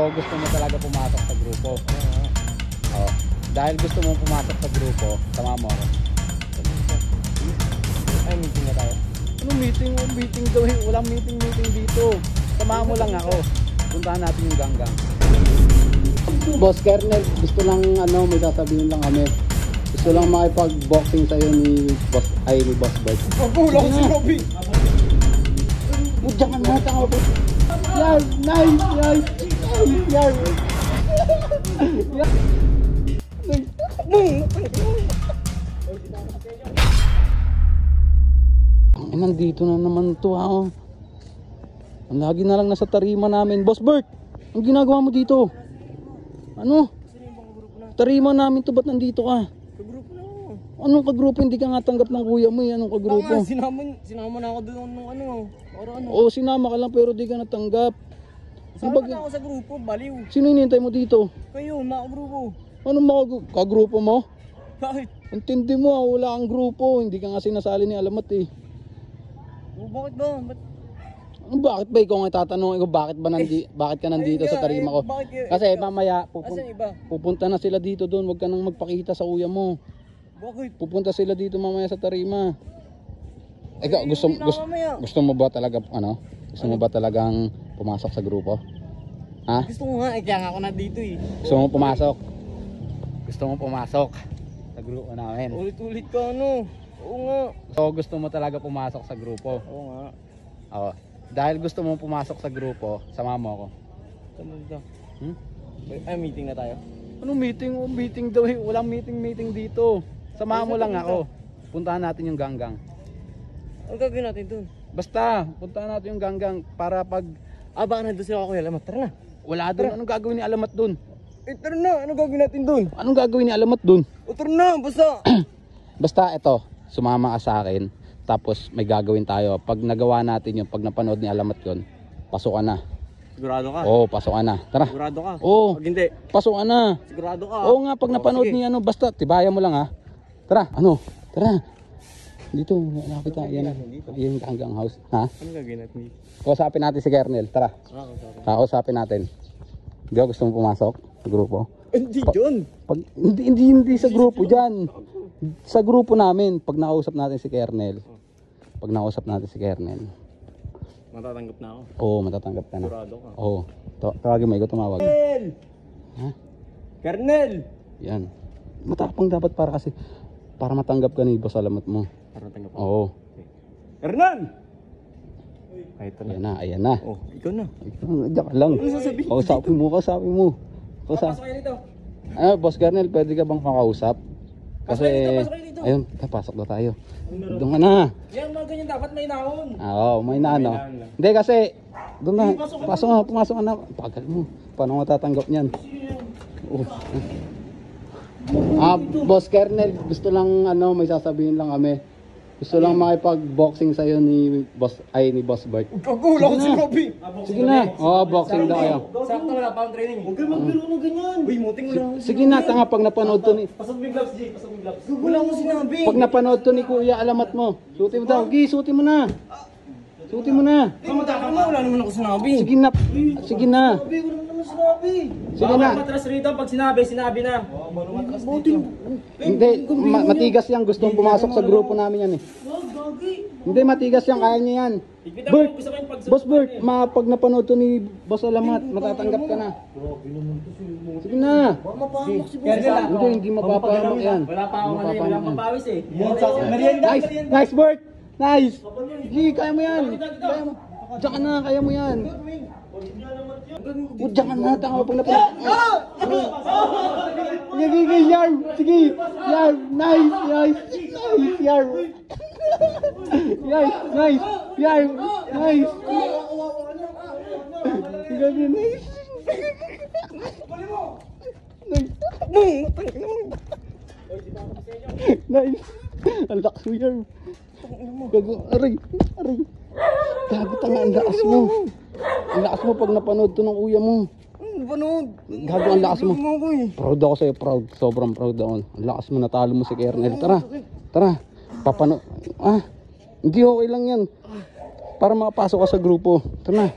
O gusto mo talaga pumasok sa grupo? Oo. Dahil gusto mong pumasok sa grupo, sama mo ako. Ay, meeting na tayo. Anong meeting? Meeting daw eh. Walang meeting dito. Sama mo lang ako. Puntahan natin yung ganggang. Boss Kernel, gusto lang may sasabihin lang kami. Gusto lang makipag-boxing sa'yo ni Boss Bert. Pagkulang si Robby! Diyan ka na, tanga po. Yan! Nice! Yan! Nandito na naman to ha. Ang lagi na lang nasa tarima namin. Boss Bert, ang ginagawa mo dito? Ano? Tarima namin to, ba't nandito ka? Kagrupo na ako. Anong kagrupo? Hindi ka nga tanggap ng kuya mo eh. Anong kagrupo? Tama, sinama na ako doon ng ano. Oo, sinama ka lang pero di ka natanggap. Sama na ako sa grupo, baliw. Sino hinihintay mo dito? Kayo, mga grupo. Anong mga kagrupo mo? Bakit? Ang tindi mo, wala kang grupo. Hindi ka nga sinasali ni Alamat eh. O, bakit ba? Bakit ba ikaw nga tatanungin ko bakit ka nandito sa tarima ko? Kasi mamaya pupunta na sila dito doon, wag ka nang magpakita sa kuya mo. Bakit? Pupunta sila dito mamaya sa tarima. Ikaw gusto mo ba talaga Gusto mo ba talagang pumasok sa grupo? Ha? Gusto ko nga, kaya nga ako nandito eh. Gusto mo pumasok? Gusto mo pumasok sa grupo namin? Ulit-ulit ka Oo nga. So gusto mo talaga pumasok sa grupo? Oo nga. Oo. Dahil gusto mong pumasok sa grupo, sama mo ako. Kamanda. Ay, meeting na tayo. Anong meeting? Meeting daw eh. Walang meeting dito. Samahan mo lang ako. Puntahan natin yung ganggang. Ang gagawin natin dun? Basta, puntahan natin yung ganggang para pag... Baka nandun sila ako, Alamat. Tara na. Wala dun. Anong gagawin ni Alamat dun? Tara na. Anong gagawin natin dun? Anong gagawin ni Alamat dun? Tara na, basta. Basta ito, sumama ka sa akin. Tapos may gagawin tayo. Pag nagawa natin yun, pag napanood ni Alamat yun, pasok ka na. Sigurado ka? Oo, pasok ka na. Tara. Sigurado ka? Oo. Pag hindi, Pasok ka na. sigurado ka? Oo nga, pag napanood ni basta tibayan mo lang ha. Tara, tara. Dito, nakapit tayo. Yan, yung ganggang house. Ha? Anong gagawin natin dito? Kausapin natin si Kernel. Tara. Kausapin natin. Hindi ka gusto mo pumasok sa grupo? Hindi dyan. Hindi sa grupo dyan. Sa grupo namin, pag nakausap natin si Kernel. Matatanggap na ako. Oo, matatanggap ka na. Sigurado ka? Oo. Tawagin mo, ikaw tumawag. Kernel! Ha? Kernel! Yan. Matapang dapat para matanggap ka ni Boss Alamat mo. Para matanggap ako? Oo. Kernel! Ay, ito na. Ayan na. Oh, ikaw na. Diyan ka lang. Ano sasabihin? Kausapin mo. Pasok kayo dito. Boss Kernel, pwede ka bang makausap? Kasi, Pasok kayo dito. ayun, pasok na tayo. Doon ka na. Yan, mga ganyan dapat may nahon. Oo, may na Hindi kasi, doon na. Pumasok ka na. Pagal mo. Paano matatanggap niyan? Boss Kernel, gusto lang may sasabihin lang kami. Gusto lang makipag-boxing sa'yo ni Boss Bert. Kagulang si Robby. Sige na. Boxing daw kayo. Sakto wala pa ang training. Huwag kayo magbiro ng ganyan. Uy, muting mo lang. Sige na, tanga pag napanood to ni... Pasok mo yung gloves, G. Pasok mo yung gloves. Wala mo sinabi. Pag napanood to ni Kuya Alamat mo, suotin mo daw. Suotin mo na. Suotin mo na. Mamataka mo, wala naman ako sinabi. Sige na. Sige na. Wala naman sinabi. Sige na. Matras rito pag sinabi na. Hindi, matigas yan. Gustong pumasok sa grupo namin yan eh. Hindi, matigas yan. Kaya niya yan. Bert, Boss Bert, pag napanood to ni Boss Alamat, matatanggap ka na. Sige na. Hindi mapapahamak yan. Wala pa akong walang papawis eh. Nice Bert. Nice. Sige, kaya mo yan. Diyan ka na, kaya mo yan. Diyan ka na, tanga pag napanood. Sige, yarm. Sige, yarm. Nice. Yarm. Nice. Yarm. Nice. Sige, nice. Nice. Ang lakas mo, yarm. Gago, aray. Gago, tanga, ang lakas mo. Ang lakas mo pag napanood to ng kuya mo. Panood. Gago, ang lakas mo. Proud ako sa'yo, proud. Sobrang proud ako. Ang lakas mo, natalo mo si Kernel. Tara. Papanood. Hindi okay lang yan. Para makapasok ka sa grupo. Tara na.